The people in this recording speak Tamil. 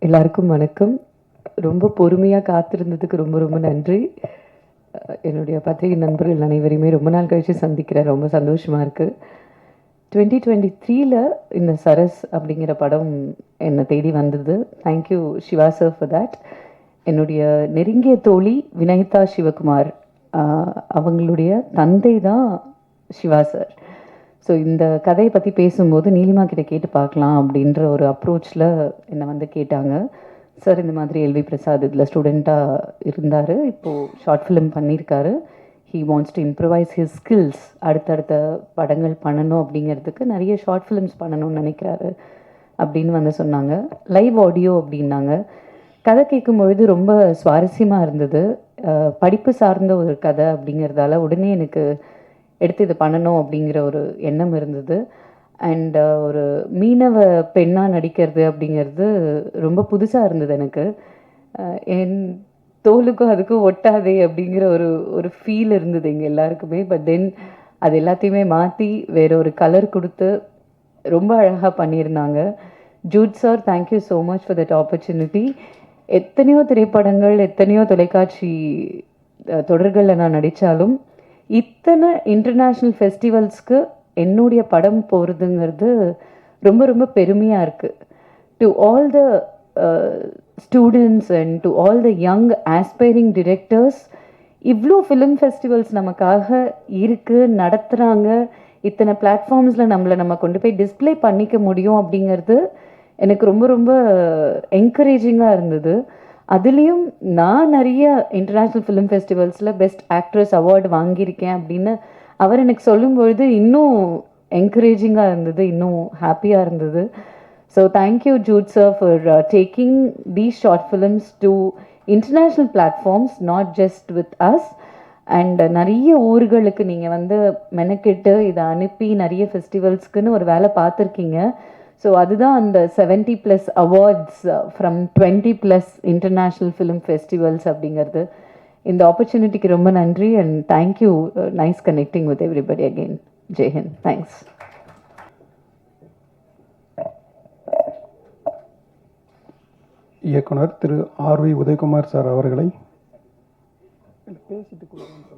எல்லாருக்கும் வணக்கம். ரொம்ப பொறுமையாக காத்திருந்ததுக்கு ரொம்ப ரொம்ப நன்றி. என்னுடைய பத்திரிகை நண்பர்கள் அனைவரையுமே ரொம்ப நாள் கழித்து சந்திக்கிறேன். ரொம்ப சந்தோஷமாக இருக்குது. 2023ல் இந்த சரஸ் அப்படிங்கிற படம் என்னை தேடி வந்தது. Thank you Siva sir for that. என்னுடைய நெருங்கிய தோழி வினய்தா சிவகுமார் அவங்களுடைய தந்தை தான் சிவா சார். ஸோ இந்த கதையை பற்றி பேசும்போது நீலிமா கிட்ட கேட்டு பார்க்கலாம் அப்படின்ற ஒரு அப்ரோச்சில் என்னை வந்து கேட்டாங்க. சார் இந்த மாதிரி எல்வி பிரசாத் இதில் ஸ்டூடெண்ட்டாக இருந்தார், இப்போது ஷார்ட் ஃபிலிம் பண்ணியிருக்காரு. He wants to improvise his skills, அடுத்தடுத்த படங்கள் பண்ணணும் அப்படிங்கிறதுக்கு நிறைய ஷார்ட் ஃபிலிம்ஸ் பண்ணணும்னு நினைக்கிறாரு அப்படின்னு வந்து சொன்னாங்க. லைவ் ஆடியோ அப்படின்னாங்க. கதை கேட்கும்பொழுது ரொம்ப சுவாரஸ்யமாக இருந்தது. படிப்பு சார்ந்த ஒரு கதை அப்படிங்கிறதால உடனே எனக்கு எடுத்து இது பண்ணணும் அப்படிங்கிற ஒரு எண்ணம் இருந்தது. அண்ட் ஒரு மீனவ பெண்ணாக நடிக்கிறது அப்படிங்கிறது ரொம்ப புதுசாக இருந்தது எனக்கு. என் தோலுக்கும் அதுக்கும் ஒட்டாதே அப்படிங்கிற ஒரு ஒரு ஃபீல் இருந்தது எங்கள் எல்லாருக்குமே. பட் தென் அது எல்லாத்தையுமே மாற்றி வேற ஒரு கலர் கொடுத்து ரொம்ப அழகாக பண்ணியிருந்தாங்க. Jude sir, thank you so much for that opportunity. எத்தனையோ திரைப்படங்கள், எத்தனையோ தொலைக்காட்சி தொடர்களில் நான் நடித்தாலும் இத்தனை இன்டர்நேஷ்னல் ஃபெஸ்டிவல்ஸ்க்கு என்னுடைய படம் போகிறதுங்கிறது ரொம்ப ரொம்ப பெருமையாக இருக்குது. To all the students and to all the young aspiring directors, இவ்வளோ ஃபிலிம் ஃபெஸ்டிவல்ஸ் நமக்காக இருக்குது, நடத்துகிறாங்க, இத்தனை பிளாட்ஃபார்ம்ஸில் நம்ம கொண்டு போய் டிஸ்பிளே பண்ணிக்க முடியும் அப்படிங்கிறது எனக்கு ரொம்ப ரொம்ப என்கரேஜிங்காக இருந்தது. அதுலேயும் நான் நிறைய இன்டர்நேஷ்னல் ஃபிலிம் ஃபெஸ்டிவல்ஸில் பெஸ்ட் ஆக்ட்ரஸ் அவார்டு வாங்கியிருக்கேன் அப்படின்னு அவர் எனக்கு சொல்லும்பொழுது இன்னும் என்கரேஜிங்காக இருந்தது, இன்னும் ஹாப்பியாக இருந்தது. So thank you Jude sir for taking these short films to international platforms, not just with us. And நிறைய ஊர்களுக்கு நீங்கள் வந்து மெனக்கெட்டு இதை அனுப்பி நிறைய ஃபெஸ்டிவல்ஸ்க்குன்னு ஒரு வேலை பார்த்துருக்கீங்க. ஸோ அதுதான் அந்த 70+ awards from 20+ international film festivals அப்படிங்கிறது. இந்த ஆப்பர்ச்சுனிட்டிக்கு ரொம்ப நன்றி. And thank you. Nice connecting with everybody again. Jai Hind. Thanks. இயக்குனர் திரு ஆர்வி உதயகுமார் சார் அவர்களை